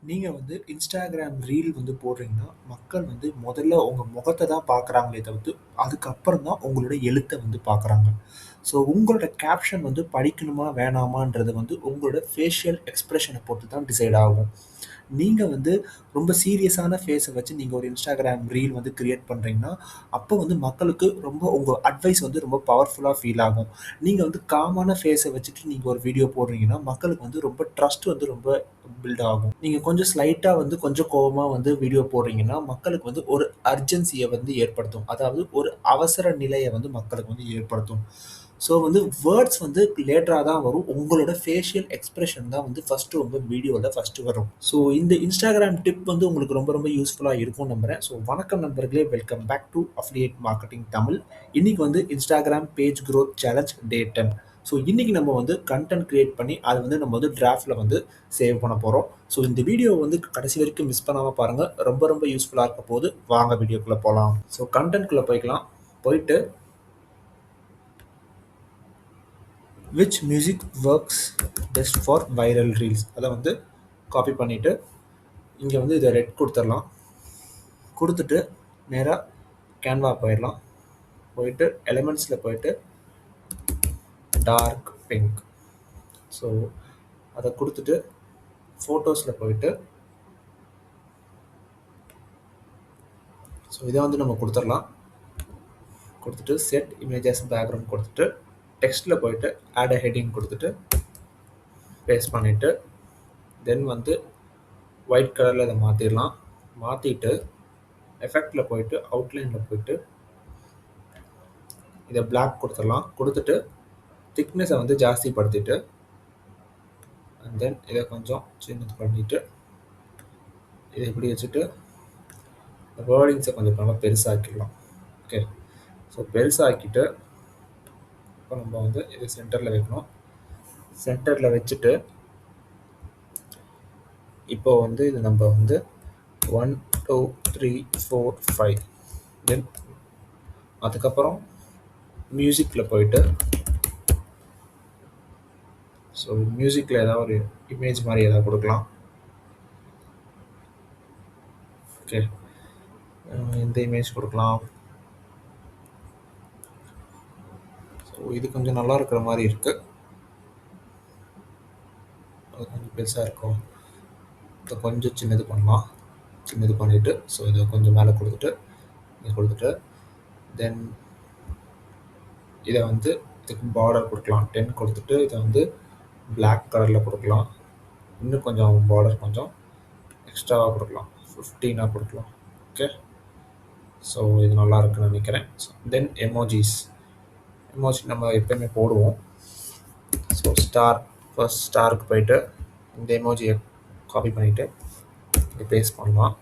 நீங்க வந்து Instagram reel வந்து போடுறீங்கன்னா, மக்கள் வந்து முதல்ல உங்க முகத்த தான் பார்க்குறாங்களே தவிர்த்து, அதுக்கப்புறம் தான் உங்களோட எழுத்த வந்து பார்க்குறாங்க. ஸோ உங்களோட கேப்ஷன் வந்து படிக்கணுமா, வேணாமான்றது வந்து உங்களோட ஃபேஷியல் எக்ஸ்பிரஷன பொறுத்து தான் டிசைட் ஆகும். நீங்க வந்து ரொம்ப சீரியஸான ஃபேஸ வச்சு நீங்க ஒரு Instagram ரீல் வந்து கிரியேட் பண்றீங்கன்னா, அப்போ வந்து மக்களுக்கு ரொம்ப உங்க அட்வைஸ் வந்து ரொம்ப பவர்ஃபுல்லா ஃபீல் ஆகும். நீங்க வந்து காமான ஃபேஸ வச்சுட்டு நீங்க ஒரு வீடியோ போடுறீங்கன்னா, மக்களுக்கு வந்து ரொம்ப ட்ரஸ்ட் வந்து ரொம்ப பில்ட் ஆகும். நீங்க கொஞ்சம் ஸ்லைட்டா வந்து கொஞ்சம் கோவமா வந்து வீடியோ போடுறீங்கன்னா, மக்களுக்கு வந்து ஒரு அர்ஜென்சிய வந்து ஏற்படுத்தும். அதாவது ஒரு அவசர நிலைய வந்து மக்களுக்கு வந்து ஏற்படுத்தும். ஸோ வந்து வேர்ட்ஸ் வந்து லேட்டரா தான் வரும். உங்களோட ஃபேஷியல் எக்ஸ்பிரஷன் தான் வந்து ஃபர்ஸ்ட்டு உங்க வீடியோல ஃபர்ஸ்ட்டு வரும். ஸோ இந்த Instagram டிப் வந்து உங்களுக்கு ரொம்ப ரொம்ப யூஸ்ஃபுல்லா இருக்கும்னு நம்புறேன். ஸோ வணக்கம் நண்பர்களே! Welcome back to affiliate marketing Tamil. இன்னைக்கு வந்து Instagram page growth challenge day 10. So இன்னைக்கு நம்ம வந்து கன்டென்ட் கிரியேட் பண்ணி அத வந்து நம்ம வந்து டிராஃப்ட்ல வந்து சேவ் பண்ண போறோம். ஸோ இந்த வீடியோவ வந்து கடைசி வரைக்கும் மிஸ் பண்ணாம பாருங்க. ரொம்ப ரொம்ப யூஸ்ஃபுல்லா இருக்க போது. வாங்க வீடியோக்குள்ள போலாம். ஸோ கன்டென்ட்குள்ள போய்க்கலாம். போயிட்டு which music works best for viral reels அத வந்து காப்பி பண்ணிட்டு, இங்க வந்து இத ரெட் குடுத்துறலாம். குடுத்துட்டு நேரா கேன்வா போயிரலாம். போயிட்டு எலிமெண்ட்ஸ்ல போயிட்டு டார்க் பிங்க். ஸோ அத குடுத்துட்டு ஃபோட்டோஸ்ல போயிட்டு ஸோ இத வந்து நம்ம குடுத்துறலாம். குடுத்துட்டு செட் இமேஜஸ் பேக்கிரவுண்ட் குடுத்துட்டு, டெக்ஸ்ட்ல போயிட்டு ஆட் அ ஹெட்டிங் குடுத்துட்டு, பேஸ்ட் பண்ணிட்டு, தென் வந்து ஒயிட் கலர்ல இத மாத்திரலாம். மாத்திட்டு எஃபெக்ட்ல போயிட்டு அவுட்லைன்ல போயிட்டு இத பிளாக் குடுத்துறலாம். குடுத்துட்டு திக்னஸ வந்து ஜாஸ்தி படுத்திட்டு, அண்ட் தென் இத கொஞ்சம் சின்னது பண்ணிட்டு, இத இப்படி வச்சுட்டு வேர்டிங்ஸ கொஞ்சம் நல்லா பெருசாக்கிடலாம். ஓகே. ஸோ பெருசாக்கிட்டு, இப்போ நம்ம வந்து இத சென்டர்ல வைக்கணும். சென்டர்ல வச்சுட்டு, இப்போ வந்து இது நம்ம வந்து 1, 2, 3, 4, 5 தென் அதுக்கப்புறம் மியூசிக்ல போயிட்டு, ஸோ மியூசிக்ல ஏதாவது ஒரு இமேஜ் மாரி ஏதாவது குடுக்கலாம். ஓகே. எந்த இமேஜ் குடுக்கலாம்? ஸோ இது கொஞ்சம் நல்லா இருக்கிற மாரி இருக்கு. அது கொஞ்சம் பெருசா இருக்கும். இத கொஞ்சம் சின்னது பண்ணலாம். சின்னது பண்ணிட்டு, ஸோ இத கொஞ்சம் மேல குடுத்துட்டு, இத குடுத்துட்டு, தென் இத வந்து இதுக்கு பார்டர் குடுக்கலாம். 10 குடுத்துட்டு, இத வந்து பிளாக் கலர்ல குடுக்கலாம். இன்னும் கொஞ்சம் பார்டர் கொஞ்சம் எக்ஸ்ட்ராவா குடுக்கலாம். 15ஆ குடுக்கலாம். ஓகே. ஸோ இது நல்லா இருக்குன்னு நெனைக்கிறேன். தென் எமோஜிஸ். எமோஜி நம்ம எப்பயுமே போடுவோம். ஸோ ஃபர்ஸ்ட் ஸ்டாருக்கு போயிட்டு, இந்த எமோஜிய காப்பி பண்ணிட்டு, இங்க பேஸ்ட் பண்ணலாம்.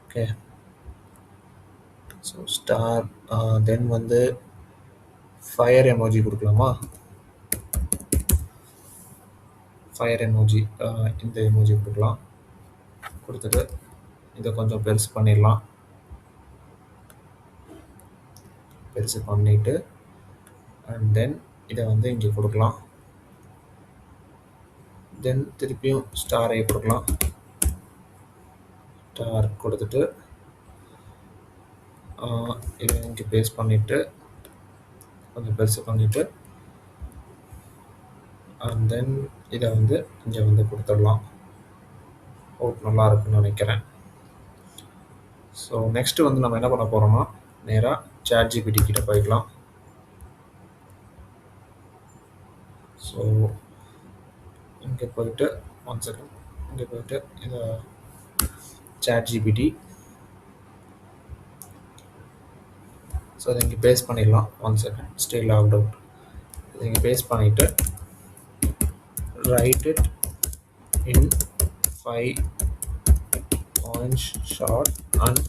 ஓகே. ஸோ தென் வந்து ஃபயர் எமோஜி குடுக்கலாமா? ஃபயர் எமோஜி இந்த எமோஜி குடுக்கலாம். குடுத்துட்டு, இத கொஞ்சம் பெருசு பண்ணிடலாம். பெருசு பண்ணிட்டு, அண்ட் தென் இத வந்து இங்க குடுக்கலாம். தென் திருப்பியும் ஸ்டாரை குடுக்கலாம். ஸ்டார் குடுத்துட்டு, இத இங்க பேஸ்ட் பண்ணிட்டு, கொஞ்சம் பெருசு பண்ணிட்டு, அண்ட் தென் இத வந்து இங்க வந்து குடுத்துடலாம். நல்லா இருக்குன்னு நெனைக்கிறேன். ஸோ நெக்ஸ்ட் வந்து நம்ம என்ன பண்ண போறோம்னா, நேரா ChatGPT கிட்ட போய்க்கலாம். ஸோ இங்க போயிட்டு ஒன் செகண்ட். இங்க போயிட்டு இத ChatGPT. ஸோ இத இங்க பேஸ்ட் பண்ணிடலாம். One second. Stay locked out. இத இங்க பேஸ்ட் பண்ணிட்டு, write it in 5 points short and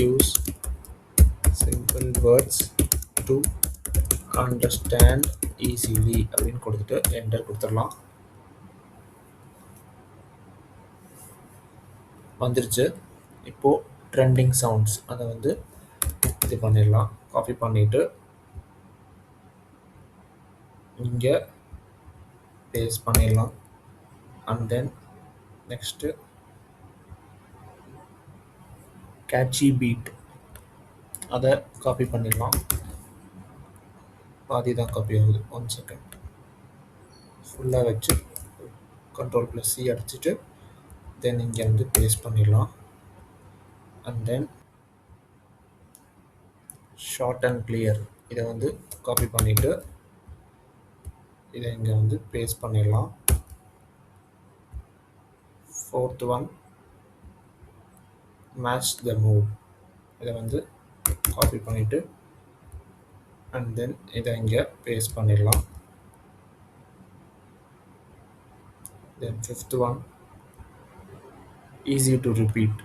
use simple words to understand easily அப்படின்னு கொடுத்துட்டு என்டர் கொடுத்துடலாம். வந்துருச்சு. இப்போ ட்ரெண்டிங் சவுண்ட்ஸ் அதை வந்து இது பண்ணிடலாம். காப்பி பண்ணிட்டு இங்கே பேஸ்ட் பண்ணிடலாம். And then next catchy beat அதை காப்பி பண்ணிடலாம். பாதி தான் காப்பி ஆகுது. 1 செகண்ட். ஃபுல்லாக வச்சு Ctrl+C அடிச்சுட்டு தென் இங்கே வந்து பேஸ்ட் பண்ணிடலாம். And then short and clear இதை வந்து காப்பி பண்ணிவிட்டு இதை இங்கே வந்து பேஸ்ட் பண்ணிடலாம். 4th one match the move இதை வந்து காப்பி பண்ணிவிட்டு அண்ட் தென் இதை இங்கே பேஸ்ட் பண்ணிடலாம். தென் 5th one easy to repeat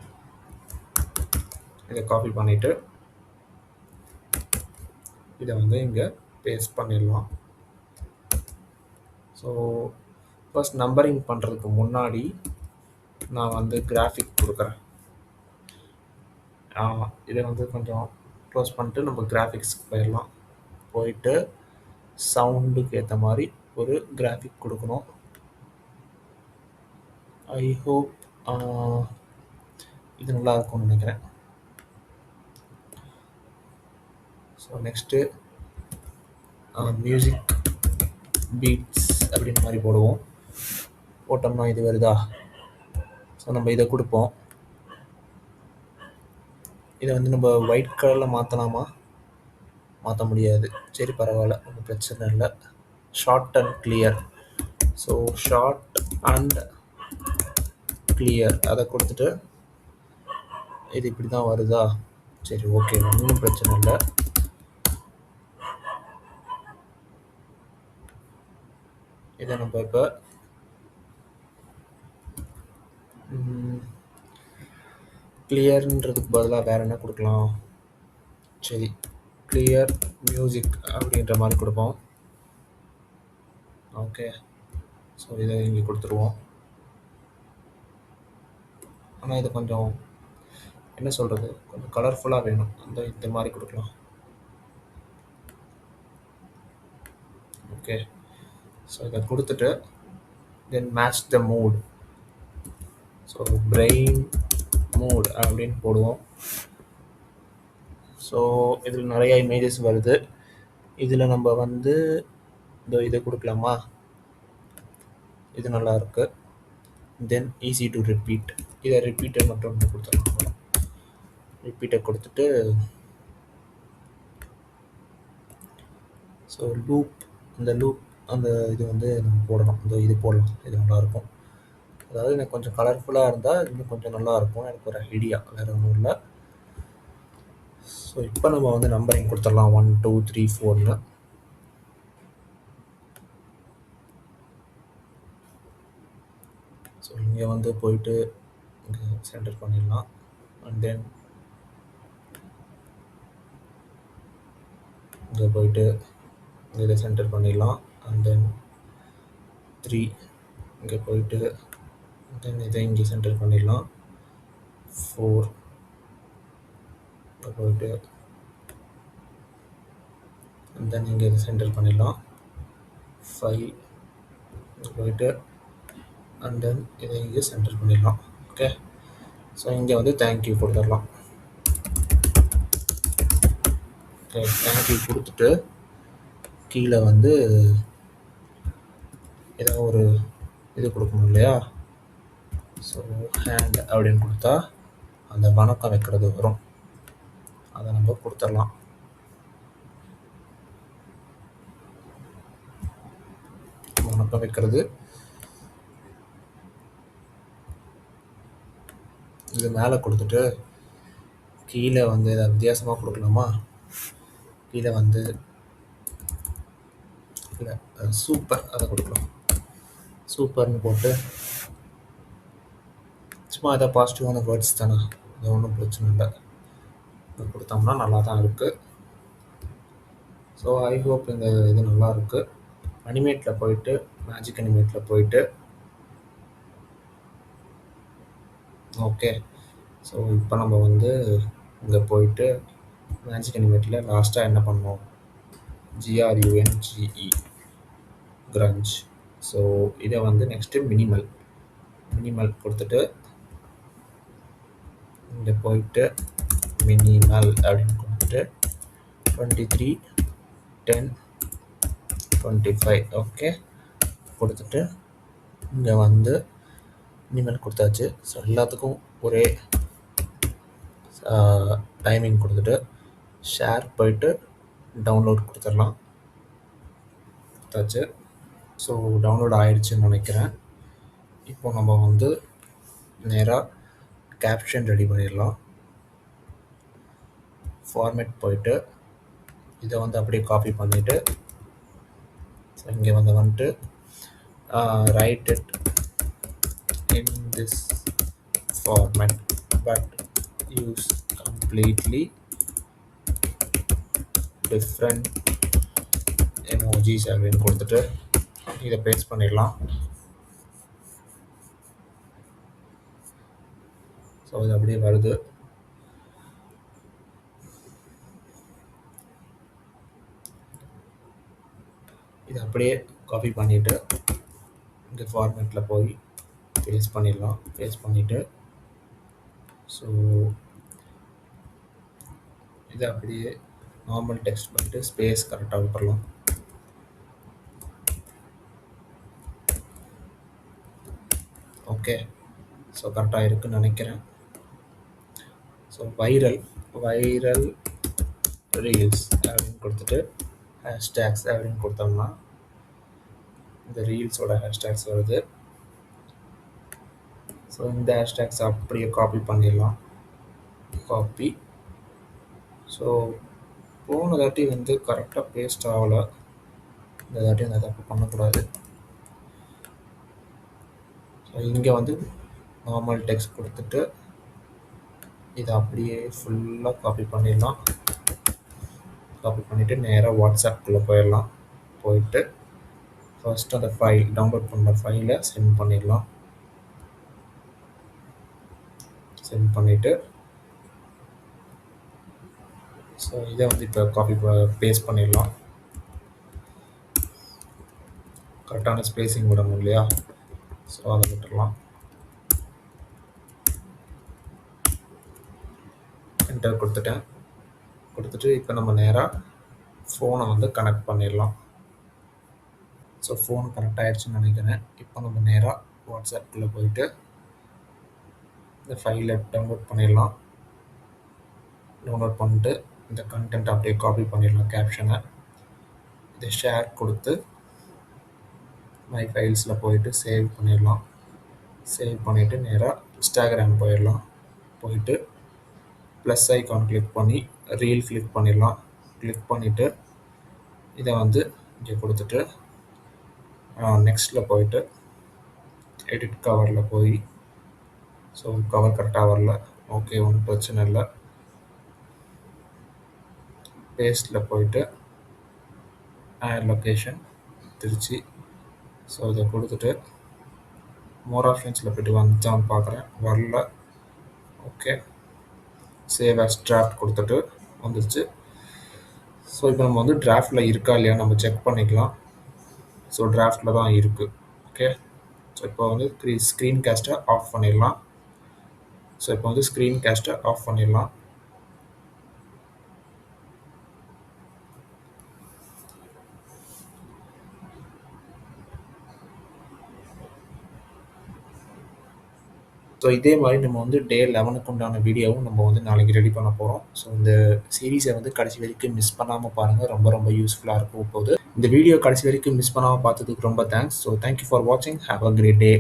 இதை காப்பி பண்ணிவிட்டு இதை வந்து இங்கே பேஸ்ட் பண்ணிடலாம். ஸோ ஃபர்ஸ்ட் நம்பரிங் பண்ணுறதுக்கு முன்னாடி நான் வந்து கிராஃபிக் கொடுக்குறேன். இதை வந்து கொஞ்சம் க்ளோஸ் பண்ணிட்டு நம்ம கிராஃபிக்ஸ்க்கு போயிடலாம். போயிட்டு சவுண்டுக்கு ஏற்ற மாதிரி ஒரு கிராஃபிக் கொடுக்கணும். ஐ ஹோப் இது நல்லா இருக்கும்னு நினைக்கிறேன். ஸோ நெக்ஸ்ட்டு மியூசிக் பீட்ஸ் அப்படின்னு மாதிரி போடுவோம். போட்டோம்னா இது வருதா? ஸோ நம்ம இதை கொடுப்போம். இதை வந்து நம்ம ஒயிட் கலரில் மாற்றலாமா? மாற்ற முடியாது. சரி பரவாயில்ல, ஒன்றும் பிரச்சனை இல்லை. Short and clear. So short and clear அதை கொடுத்துட்டு இது இப்படி தான் வருதா? சரி ஓகே, ஒன்றும் பிரச்சனை இல்லை. இதை நம்ம இப்போ கிளியர்ன்றதுக்கு பதிலாக வேறு என்ன கொடுக்கலாம்? சரி, கிளியர் மியூசிக் அப்படின்ற மாதிரி கொடுப்போம். ஓகே, ஸோ இதை இங்கே கொடுத்துருவோம். ஆனால் இது கொஞ்சம் என்ன சொல்கிறது, கொஞ்சம் கலர்ஃபுல்லாக வேணும். இந்த மாதிரி கொடுக்கலாம். ஓகே, ஸோ இதை கொடுத்துட்டு then match the mood. So brain mood அப்படின்னு போடுவோம். ஸோ இதில் நிறைய இமேஜஸ் வருது. இதில் நம்ம வந்து இதை கொடுக்கலாமா? இது நல்லா இருக்கு. தென் ஈஸி டு ரிப்பீட், இதை ரிப்பீட்டை மட்டும் கொடுத்துடலாம். ரிப்பீட்டை கொடுத்துட்டு ஸோ லூப், அந்த லூப் அந்த இது வந்து நம்ம போடணும். இது போடலாம், இது நல்லாயிருக்கும். அதாவது எனக்கு கொஞ்சம் கலர்ஃபுல்லாக இருந்தால் இன்னும் கொஞ்சம் நல்லாயிருக்கும். எனக்கு ஒரு ஐடியா, வேறு ஒன்றும் இல்லை. ஸோ இப்போ நம்ம வந்து நம்பரிங் கொடுத்துடலாம் 1 2 3 4ன்னு. ஸோ இங்கே வந்து போயிட்டு இங்கே சென்டர் பண்ணிடலாம். அண்ட் தென் இங்கே போயிட்டு இதை சென்டர் பண்ணிடலாம். அண்ட் தென் 3 இங்கே போயிட்டு தென் இதை இங்கே சென்டர் பண்ணிடலாம். 4 இங்கே போயிட்டு அண்ட் தென் இங்கே இதை சென்டர் பண்ணிடலாம். 5 இங்கே போயிட்டு அண்ட் தென் இதை இங்கே சென்டர் பண்ணிடலாம். ஓகே, ஸோ இங்கே வந்து தேங்க்யூ கொடுத்துடலாம். ஓகே, தேங்க்யூ கொடுத்துட்டு கீழே வந்து ஏதோ ஒரு இது கொடுக்கணும் இல்லையா? ஸோ ஹேண்ட் அப்படின்னு கொடுத்தா அந்த வணக்கம் வைக்கிறது வரும். அதை நம்ம கொடுத்துடலாம். வணக்கம் வைக்கிறது இது மேலே கொடுத்துட்டு கீழே வந்து இதை வித்தியாசமாக கொடுக்கலாமா? கீழே வந்து இல்லை சூப்பர் அதை கொடுக்கலாம். சூப்பர்னு போட்டு சும்மா இதை பாசிட்டிவான வேர்ட்ஸ் தானே, அது ஒன்றும் பிரச்சனை இல்லை. இது கொடுத்தோம்னா நல்லா தான் இருக்குது. ஸோ ஐ ஹோப் இந்த இது நல்லா இருக்குது. அனிமேட்டில் போயிட்டு மேஜிக் அனிமேட்டில் போயிட்டு ஓகே, ஸோ இப்போ நம்ம வந்து இங்கே போயிட்டு மேஜிக் அனிமேட்டில் லாஸ்ட்டாக என்ன பண்ணோம்? GRUNGE crunch. ஸோ இதை வந்து நெக்ஸ்ட்டு மினிமல் மினிமல் கொடுத்துட்டு இங்கே போயிட்டு மினிமல் அப்படின்னு கொடுத்துட்டு 23 10 25 ஓகே கொடுத்துட்டு இங்கே வந்து மினிமல் கொடுத்தாச்சு. ஸோ எல்லாத்துக்கும் ஒரே டைமிங் கொடுத்துட்டு ஷேர் போயிட்டு டவுன்லோட் கொடுத்துடலாம். கொடுத்தாச்சு. ஸோ டவுன்லோட் ஆயிடுச்சுன்னு நினைக்கிறேன். இப்போ நம்ம வந்து நேராக கேப்ஷன் ரெடி பண்ணிடலாம். ஃபார்மேட் போயிட்டு இதை வந்து அப்படியே காப்பி பண்ணிவிட்டு ஸோ இங்கே வந்துட்டு right it in this format but use completely different emojis அப்படின்னு கொடுத்துட்டு இதை பேஸ்ட் பண்ணிடலாம். ஸோ இது அப்படியே வருது. இது அப்படியே காப்பி பண்ணிவிட்டு இந்த ஃபார்மேட்டில் போய் பேஸ்ட் பண்ணிடலாம். பேஸ்ட் பண்ணிவிட்டு ஸோ இதை அப்படியே நார்மல் டெக்ஸ்ட் பண்ணிட்டு ஸ்பேஸ் கரெக்டாக விட்டுறலாம். ஓகே ஸோ கரெக்டாக இருக்குன்னு நினைக்கிறேன். ஸோ வைரல் ரீல்ஸ் அப்படின்னு கொடுத்துட்டு ஹேஷ்டேக்ஸ் அப்படின்னு கொடுத்தோம்னா இந்த ரீல்ஸோட ஹேஷ்டேக்ஸ் வருது. ஸோ இந்த ஹேஷ்டேக்ஸ் அப்படியே காப்பி பண்ணிடலாம். காப்பி. ஸோ போன தாட்டி வந்து கரெக்டாக பேஸ்ட் ஆகலை. இந்த தாட்டி அந்த தப்பு பண்ணக்கூடாது. ஸோ இங்கே வந்து நார்மல் டெக்ஸ்ட் கொடுத்துட்டு இதை அப்படியே ஃபுல்லாக காப்பி பண்ணிடலாம். காப்பி பண்ணிவிட்டு நேராக வாட்ஸ்அப்புக்குள்ளே போயிடலாம். போயிட்டு ஃபர்ஸ்ட் அந்த ஃபைல் டவுன்லோட் பண்ண ஃபைலை சென்ட் பண்ணிடலாம். சென்ட் பண்ணிவிட்டு ஸோ இதை வந்து இப்போ காப்பி பேஸ்ட் பண்ணிடலாம். கரெக்டான ஸ்பேஸிங் விடணும் இல்லையா? ஸோ அதை விட்டுடலாம். என்டர் கொடுத்துட்டேன். கொடுத்துட்டு இப்போ நம்ம நேராக ஃபோனை வந்து கனெக்ட் பண்ணிடலாம். ஸோ ஃபோன் கனெக்ட் ஆகிடுச்சுன்னு நினைக்கிறேன். இப்போ நம்ம நேராக வாட்ஸ்அப்பில் போயிட்டு இந்த ஃபைலை டவுன்லோட் பண்ணிடலாம். டவுன்லோட் பண்ணிட்டு இந்த கண்டென்ட் அப்படியே காப்பி பண்ணிடலாம். கேப்ஷனை இதை ஷேர் கொடுத்து மை ஃபைல்ஸில் போயிட்டு சேவ் பண்ணிடலாம். சேவ் பண்ணிவிட்டு நேராக இன்ஸ்டாகிராம் போயிடலாம். போயிட்டு ப்ளஸ் ஐக்கான் கிளிக் பண்ணி ரீல் கிளிக் பண்ணிடலாம். கிளிக் பண்ணிவிட்டு இதை வந்து இங்கே கொடுத்துட்டு நெக்ஸ்ட்டில் போயிட்டு எடிட் கவரில் போய் ஸோ கவர் கரெக்டாக வரல. ஓகே ஒன்றும் பிரச்சனை இல்லை. பேஸ்ட்டில் போயிட்டு ஆட் லொக்கேஷன் திருச்சி. ஸோ இதை கொடுத்துட்டு மோர் ஆப்ஷன்ஸில் போய்ட்டு வந்துச்சான்னு பார்க்குறேன். வரல. ஓகே சேவ் ஆஸ் டிராஃப்ட் கொடுத்துட்டு வந்துருச்சு. ஸோ இப்போ நம்ம வந்து டிராஃப்டில் இருக்கா இல்லையா நம்ம செக் பண்ணிக்கலாம். ஸோ டிராஃப்டில் தான் இருக்குது. ஓகே ஸோ இப்போ வந்து ஸ்க்ரீன் கேஸ்ட்டை ஆஃப் பண்ணிடலாம். ஸோ இப்போ வந்து ஸ்க்ரீன் கேஸ்ட்டை ஆஃப் பண்ணிடலாம். ஸோ இதே மாதிரி நம்ம வந்து டே 11க்கு உண்டான வீடியோவும் நம்ம வந்து நாளைக்கு ரெடி பண்ண போகிறோம். ஸோ இந்த சீரீஸை வந்து கடைசி வரைக்கும் மிஸ் பண்ணாமல் பாருங்கள். ரொம்ப ரொம்ப யூஸ்ஃபுல்லாக இருக்கும் போது. இந்த வீடியோ கடைசி வரைக்கும் மிஸ் பண்ணாமல் பார்த்ததுக்கு ரொம்ப தேங்க்ஸ். ஸோ தேங்க்யூ ஃபார் வாட்சிங். Have a great day.